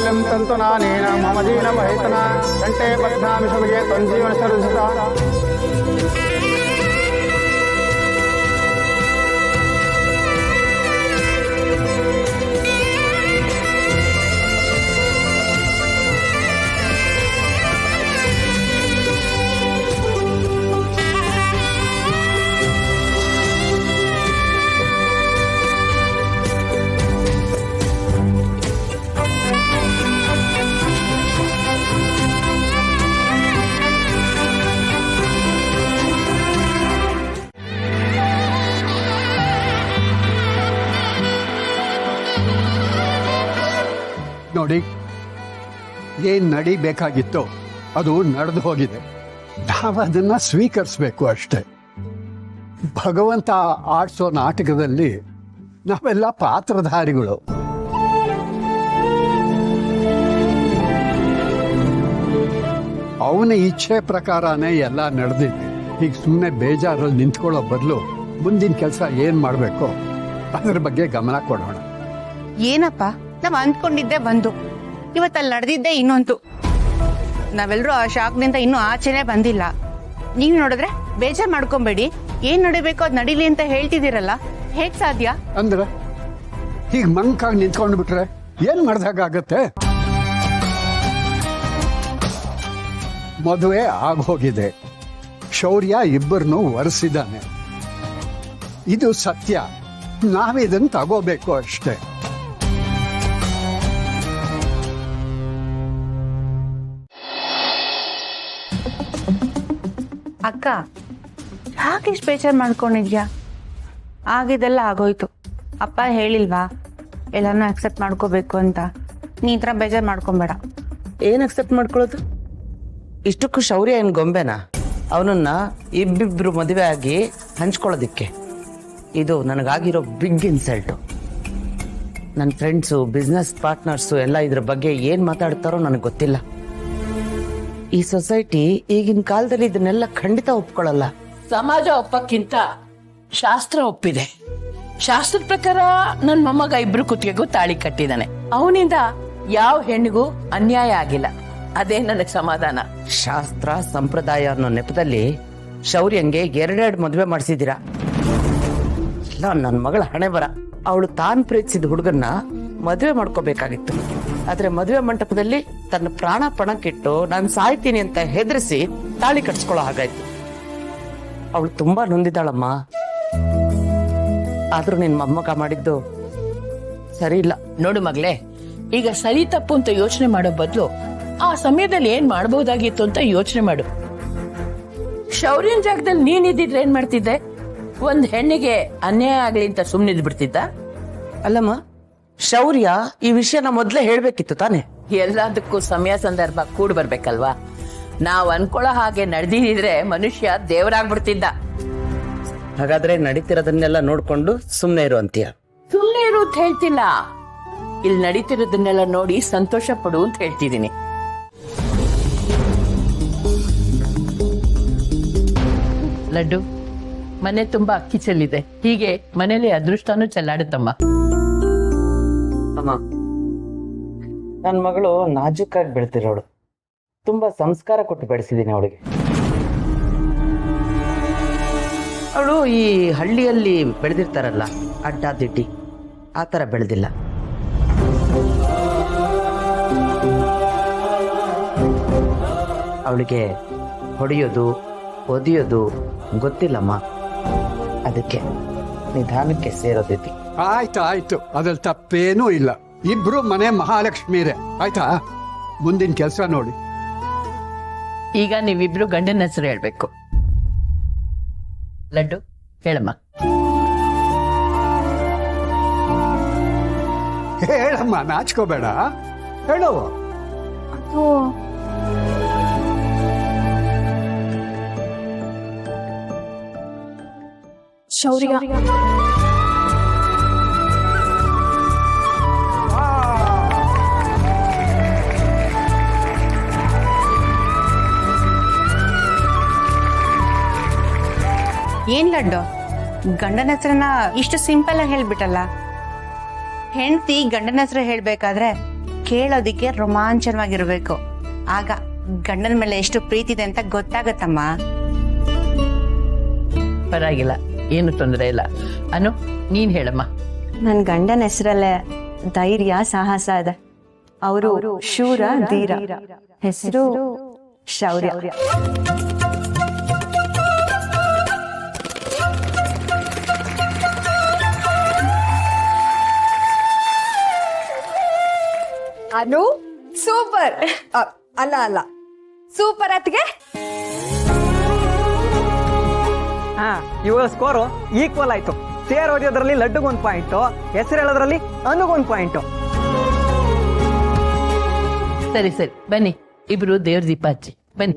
ಮಾಂಗಲ್ಯಂ ತಂತು ನಾನೇನ ಮಮ ಜೀವನ ಮಹೇತನ ಕಂಠೆ ಬದ್ಧಾಮಿ ಶುಭಗೆ ತ್ವಂಜೀವನ ಶರದಿತ. ನೋಡಿ, ಏನ್ ನಡಿಬೇಕಾಗಿತ್ತೋ ಅದು ನಡೆದು ಹೋಗಿದೆ. ನಾವು ಅದನ್ನ ಸ್ವೀಕರಿಸ್ಬೇಕು ಅಷ್ಟೆ. ಭಗವಂತ ಆಡ್ಸೋ ನಾಟಕದಲ್ಲಿ ನಾವೆಲ್ಲ ಪಾತ್ರಧಾರಿಗಳು. ಅವನ ಇಚ್ಛೆ ಪ್ರಕಾರನೇ ಎಲ್ಲ ನಡೆದಿದೆ. ಈಗ ಸುಮ್ಮನೆ ಬೇಜಾರಲ್ಲಿ ನಿಂತ್ಕೊಳ್ಳೋ ಬದಲು ಮುಂದಿನ ಕೆಲಸ ಏನ್ ಮಾಡಬೇಕು ಅದ್ರ ಬಗ್ಗೆ ಗಮನ ಕೊಡೋಣ. ಏನಪ್ಪ, ನಾವ್ ಅಂದ್ಕೊಂಡಿದ್ದೆ ಒಂದು, ಇವತ್ತಲ್ಲಿ ನಡೆದಿದ್ದೆ ಇನ್ನೊಂದು. ನಾವೆಲ್ಲರೂ ಆ ಶಾಕ್ನಿಂದ ಇನ್ನೂ ಆಚೆನೆ ಬಂದಿಲ್ಲ. ನೀವ್ ನೋಡಿದ್ರೆ ಬೇಜಾರ್ ಮಾಡ್ಕೊಂಬೇಡಿ, ಏನ್ ನಡಿಬೇಕೋ ಅದ್ ನಡೀಲಿ ಅಂತ ಹೇಳ್ತಿದ್ದೀರಲ್ಲ, ಹೇಗ್ ಸಾಧ್ಯ? ಅಂದ್ರೆ ಹೀಗ್ ಮಂಕಾಗಿ ನಿಂತ್ಕೊಂಡು ಬಿಟ್ರೆ ಏನ್ ಮಾಡ್ದಾಗತ್ತೆ? ಮದುವೆ ಆಗೋಗಿದೆ, ಶೌರ್ಯ ಇಬ್ಬರನ್ನು ವರೆಸಿದ್ದಾನೆ. ಇದು ಸತ್ಯ. ನಾವಿದನ್ನು ತಗೋಬೇಕು ಅಷ್ಟೇ. ಅಕ್ಕ, ಯಾಕೆ ಇಷ್ಟು ಬೇಜಾರ್ ಮಾಡ್ಕೊಂಡಿದ್ಯಾ? ಆಗಿದೆಲ್ಲ ಆಗೋಯ್ತು. ಅಪ್ಪ ಹೇಳಿಲ್ವಾ ಎಲ್ಲಾನು ಅಕ್ಸೆಪ್ಟ್ ಮಾಡ್ಕೋಬೇಕು ಅಂತ? ನೀ ಈ ಥರ ಬೇಜಾರ್ ಮಾಡ್ಕೊಂಬೇಡ. ಏನ್ ಅಕ್ಸೆಪ್ಟ್ ಮಾಡ್ಕೊಳ್ಳೋದು? ಇಷ್ಟಕ್ಕೂ ಶೌರ್ಯ ಏನ್ ಗೊಂಬೆನಾ? ಅವನನ್ನ ಇಬ್ಬಿಬ್ರು ಮದುವೆ ಆಗಿ ಹಂಚ್ಕೊಳ್ಳೋದಿಕ್ಕೆ. ಇದು ನನಗಾಗಿರೋ ಬಿಗ್ ಇನ್ಸಲ್ಟು. ನನ್ನ ಫ್ರೆಂಡ್ಸು, ಬಿಸ್ನೆಸ್ ಪಾರ್ಟ್ನರ್ಸು ಎಲ್ಲ ಇದ್ರ ಬಗ್ಗೆ ಏನ್ ಮಾತಾಡ್ತಾರೋ ನನಗೆ ಗೊತ್ತಿಲ್ಲ. ಈ ಸೊಸೈಟಿ ಈಗಿನ ಕಾಲದಲ್ಲಿ ಇದನ್ನೆಲ್ಲ ಖಂಡಿತ ಒಪ್ಕೊಳ್ಳಲ್ಲ. ಸಮಾಜ ಒಪ್ಪಕ್ಕಿಂತ ಶಾಸ್ತ್ರ ಒಪ್ಪಿದೆ. ಶಾಸ್ತ್ರದ ಪ್ರಕಾರ ನನ್ನ ಮೊಮ್ಮಗ ಇಬ್ರು ಕುತ್ತಿಗೆಗೂ ತಾಳಿ ಕಟ್ಟಿದಾನೆ. ಅವನಿಂದ ಯಾವ ಹೆಣ್ಣಿಗೂ ಅನ್ಯಾಯ ಆಗಿಲ್ಲ. ಅದೇ ನನಗೆ ಸಮಾಧಾನ. ಶಾಸ್ತ್ರ ಸಂಪ್ರದಾಯ ಅನ್ನೋ ನೆಪದಲ್ಲಿ ಶೌರ್ಯಂಗೆ 2 ಮದುವೆ ಮಾಡಿಸಿದ್ದೀರಾ. ಇಲ್ಲ, ನನ್ನ ಮಗಳ ಹಣೆ ಬರ. ಅವಳು ತಾನು ಪ್ರೀತಿಸಿದ ಹುಡುಗನ್ನ ಮದುವೆ ಮಾಡ್ಕೋಬೇಕಾಗಿತ್ತು. ಆದ್ರೆ ಮದುವೆ ಮಂಟಪದಲ್ಲಿ ತನ್ನ ಪ್ರಾಣ ಪಣಕ್ಕಿಟ್ಟು ನಾನು ಸಾಯ್ತೀನಿ ಅಂತ ಹೆದರಿಸಿ ತಾಳಿ ಕಟ್ಸ್ಕೊಳ್ಳೋ ಹಾಗಾಯ್ತು. ಅವಳು ತುಂಬಾ ನೊಂದಿದ್ದಾಳಮ್ಮ. ಆದ್ರೂ ನಿನ್ ಮೊಮ್ಮಗ ಮಾಡಿದ್ದು ಸರಿ ಇಲ್ಲ. ನೋಡು ಮಗಳೇ, ಈಗ ಸರಿ ತಪ್ಪು ಅಂತ ಯೋಚನೆ ಮಾಡೋ ಬದಲು ಆ ಸಮಯದಲ್ಲಿ ಏನ್ ಮಾಡಬಹುದಾಗಿತ್ತು ಅಂತ ಯೋಚನೆ ಮಾಡು. ಶೌರ್ಯನ್ ಜಾಗದಲ್ಲಿ ನೀನಿದ್ರೆ ಏನ್ ಮಾಡ್ತಿದ್ದೆ? ಒಂದ್ ಹೆಣ್ಣಿಗೆ ಅನ್ಯಾಯ ಆಗ್ಲಿ ಅಂತ ಸುಮ್ನಿದ್ ಬಿಡ್ತಿದ್ದ? ಅಲ್ಲಮ್ಮ, ಶೌರ್ಯ ಈ ವಿಷಯನ ಮೊದ್ಲೇ ಹೇಳ್ಬೇಕಿತ್ತು ತಾನೆ? ಎಲ್ಲದಕ್ಕೂ ಸಮಯ ಸಂದರ್ಭ ಕೂಡ್ ಬರ್ಬೇಕಲ್ವಾ? ನಾವ್ ಅನ್ಕೊಳ್ಳೋ ಹಾಗೆ ನಡೆದಿದ್ರೆ ಮನುಷ್ಯ ದೇವರಾಗ್ಬಿಡ್ತಿದ್ದ. ಹಾಗಾದ್ರೆ ನಡೀತಿರೋದನ್ನೆಲ್ಲ ನೋಡ್ಕೊಂಡು ಸುಮ್ನೆ ಇರು ಅಂತೀಯ? ಸುಮ್ನೆ ಇರು ಅಂತ ಹೇಳ್ತಿಲ್ಲ, ಇಲ್ಲಿ ನಡೀತಿರೋದನ್ನೆಲ್ಲ ನೋಡಿ ಸಂತೋಷ ಪಡು ಅಂತ ಹೇಳ್ತಿದ್ದೀನಿ. ಲಡ್ಡು, ಮನೆ ತುಂಬಾ ಅಕ್ಕಿ ಚೆಲ್ಲಿದೆ. ಹೀಗೆ ಮನೇಲಿ ಅದೃಷ್ಟನೂ ಚೆಲ್ಲಾಡುತ್ತಮ್ಮ. ಅಮ್ಮ, ನನ್ನ ಮಗಳು ನಾಜೂಕಾಗಿ ಬೆಳೆತಿರೋಳು. ತುಂಬಾ ಸಂಸ್ಕಾರ ಕೊಟ್ಟು ಬೆಳೆಸಿದ್ದೀನಿ ಅವಳಿಗೆ. ಅವಳು ಈ ಹಳ್ಳಿಯಲ್ಲಿ ಬೆಳೆದಿರ್ತಾರಲ್ಲ, ಅಡ್ಡ ದಿಡ್ಡಿ, ಆ ಥರ ಬೆಳೆದಿಲ್ಲ. ಅವಳಿಗೆ ಹೊಡೆಯೋದು ಒದಿಯೋದು ಗೊತ್ತಿಲ್ಲಮ್ಮ. ಅದಕ್ಕೆ ನಿಧಾನಕ್ಕೆ ಸೇರೋದೈತಿ. ಆಯ್ತು, ಅದ್ರಲ್ಲಿ ತಪ್ಪೇನೂ ಇಲ್ಲ. ಇಬ್ರು ಮನೆ ಮಹಾಲಕ್ಷ್ಮೀರೇ. ಆಯ್ತಾ? ಮುಂದಿನ ಕೆಲಸ ನೋಡಿ. ಈಗ ನೀವಿಬ್ರು ಗಂಡನ ಹೆಸರು ಹೇಳ್ಬೇಕು. ಲಡ್ಡು, ಹೇಳಮ್ಮ. ಹೇಳಮ್ಮ, ನಾಚ್ಕೋಬೇಡ, ಹೇಳು. ಅದು ಶೌರ್ಯ. ಏನ್ ಲಡ್ಡು, ಗಂಡನ ಹೆಸರನ್ನ ಇಷ್ಟು ಸಿಂಪಲ್ ಆಗಿ ಹೇಳ್ಬಿಟ್ಟಲ್ಲ. ಹೆಂಡತಿ ಗಂಡನ ಹೆಸರು ಹೇಳ್ಬೇಕಾದ್ರೆ ಕೇಳೋದಿಕ್ಕೆ ರೋಮಾಂಚನವಾಗಿರ್ಬೇಕು. ಆಗ ಗಂಡನ ಮೇಲೆ ಎಷ್ಟು ಪ್ರೀತಿ ಇದೆ ಅಂತ ಗೊತ್ತಾಗತ್ತಮ್ಮ. ಪರವಾಗಿಲ್ಲ, ಏನು ತೊಂದರೆ ಇಲ್ಲ. ಅನು, ನೀನ್ ಹೇಳಮ್ಮ. ನನ್ನ ಗಂಡನ ಹೆಸರಲ್ಲೇ ಧೈರ್ಯ ಸಾಹಸ ಇದೆ. ಅವರು ಶೂರ ಧೀರ. ಹೆಸರು ಶೌರ್ಯ. ಅನು ಸೂಪರ್. ಅಲ್ಲ ಸೂಪರ್ ಅತ್ಗೆ. ಇವಾಗ ಸ್ಕೋರು ಈಕ್ವಲ್ ಆಯ್ತು. ತೇರ್ ಓದೋದ್ರಲ್ಲಿ ಲಡ್ಡುಗೊಂದು ಪಾಯಿಂಟು, ಹೆಸರು ಹೇಳೋದ್ರಲ್ಲಿ ಅನುಗೊಂದು ಪಾಯಿಂಟು. ಸರಿ ಬನ್ನಿ, ಇಬ್ರು ದೇವ್ರ ದೀಪ ಹಚ್ಚಿ ಬನ್ನಿ.